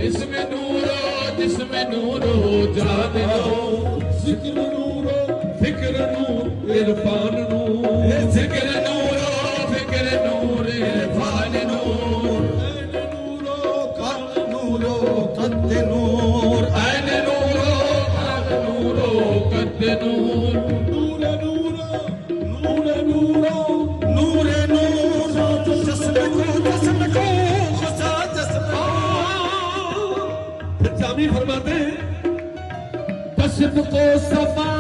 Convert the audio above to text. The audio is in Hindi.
इसमें नूरो जिसमें नूरो जान लो जिक्र नूरो फिक्र नूर इरफान नूर जिक्र नूरो फिक्र नूर इरफान नूर नूरो कद नूर ऐन नूरो कद नूरो कद नूर नूर नूरो नूर नूरो नूर नूर जस्म को खुदा जस्म जामी फरमाते हैं कश्फ को सफा